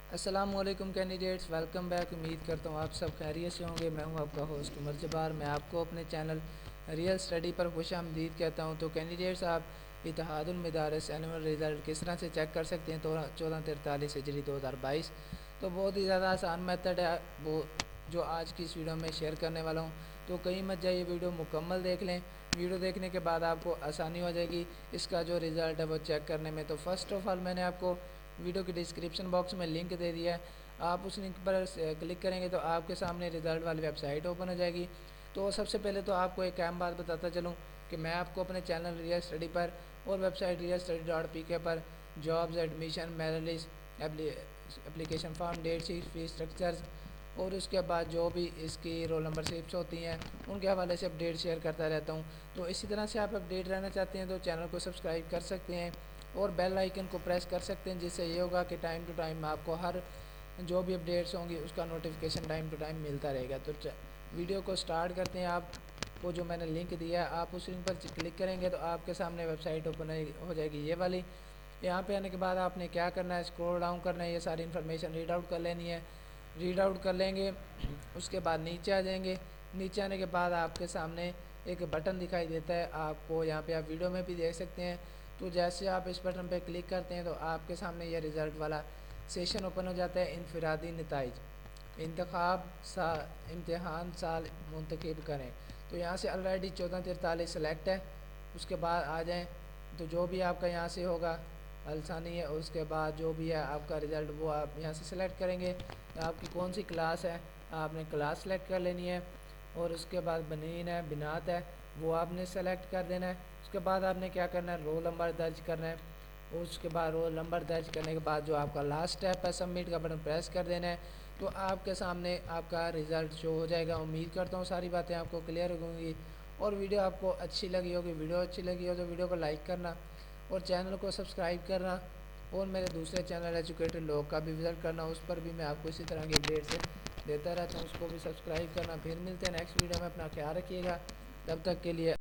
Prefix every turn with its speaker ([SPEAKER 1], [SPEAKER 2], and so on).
[SPEAKER 1] अस्सलामुअलैकुम candidates, welcome back. उम्मीद करता हूँ आप सब खैरियत से होंगे। मैं हूँ आपका होस्ट उमर जब्बार। मैं आपको अपने चैनल रियल स्टडी पर खुशामदीद कहता हूँ। तो कैंडिडेट्स, आप इत्तेहादुल मदारिस एनुअल रिज़ल्ट किस तरह से चेक कर सकते हैं तो 1443 हिजरी 2022। तो बहुत ही ज़्यादा आसान मेथड है वो जो आज की इस वीडियो में शेयर करने वाला हूँ। तो कहीं मत जाइए, वीडियो मुकम्मल देख लें। वीडियो देखने के बाद आपको आसानी हो जाएगी इसका जो रिज़ल्ट है वो चेक करने में। तो फर्स्ट ऑफ़ ऑल मैंने आपको वीडियो के डिस्क्रिप्शन बॉक्स में लिंक दे दिया है। आप उस लिंक पर क्लिक करेंगे तो आपके सामने रिज़ल्ट वाली वेबसाइट ओपन हो जाएगी। तो सबसे पहले तो आपको एक अहम बात बताता चलूँ कि मैं आपको अपने चैनल रियल स्टडी पर और वेबसाइट realstudy.pk पर jobs, admission, merit list, application form, date sheet, fees structures और उसके बाद जो भी इसकी रोल नंबर शिप्स होती हैं उनके हवाले से अपडेट शेयर करता रहता हूँ। तो इसी तरह से आप अपडेट रहना चाहते हैं तो चैनल को सब्सक्राइब कर सकते हैं और बेल आइकन को प्रेस कर सकते हैं, जिससे ये होगा कि टाइम टू टाइम आपको हर जो भी अपडेट्स होंगी उसका नोटिफिकेशन टाइम टू टाइम मिलता रहेगा। तो वीडियो को स्टार्ट करते हैं। आपको जो मैंने लिंक दिया है आप उस लिंक पर क्लिक करेंगे तो आपके सामने वेबसाइट ओपन हो जाएगी ये वाली। यहाँ पे आने के बाद आपने क्या करना है, स्क्रॉल डाउन करना है, ये सारी इन्फॉर्मेशन रीड आउट कर लेनी है। रीड आउट कर लेंगे, उसके बाद नीचे आ जाएंगे। नीचे आने के बाद आपके सामने एक बटन दिखाई देता है, आपको यहाँ पे आप वीडियो में भी देख सकते हैं। तो जैसे आप इस बटन पे क्लिक करते हैं तो आपके सामने यह रिज़ल्ट वाला सेशन ओपन हो जाता है। इनफरादी नताइज इंतखाब सा इम्तहान साल मुंतखब करें। तो यहाँ से ऑलरेडी 1443 सेलेक्ट है। उसके बाद आ जाएं तो जो भी आपका यहाँ से होगा अलसानी है, उसके बाद जो भी है आपका रिज़ल्ट वो आप यहाँ से सिलेक्ट करेंगे। आपकी कौन सी क्लास है आपने क्लास सेलेक्ट कर लेनी है और उसके बाद बनीन है, बिनात है, वो आपने सेलेक्ट कर देना है। उसके बाद आपने क्या करना है, रोल नंबर दर्ज करना है। उसके बाद रोल नंबर दर्ज करने के बाद जो आपका लास्ट स्टेप है सबमिट का बटन प्रेस कर देना है। तो आपके सामने आपका रिज़ल्ट शो हो जाएगा। उम्मीद करता हूँ सारी बातें आपको क्लियर होंगी और वीडियो आपको अच्छी लगी होगी। वीडियो अच्छी लगी हो तो वीडियो को लाइक करना और चैनल को सब्सक्राइब करना और मेरे दूसरे चैनल एजुकेटेड लोग का भी विज़िट करना, उस पर भी मैं आपको इसी तरह की अपडेट्स देता रहता हूँ, उसको भी सब्सक्राइब करना। फिर मिलते हैं नेक्स्ट वीडियो में। अपना ख्याल रखिएगा, तब तक के लिए।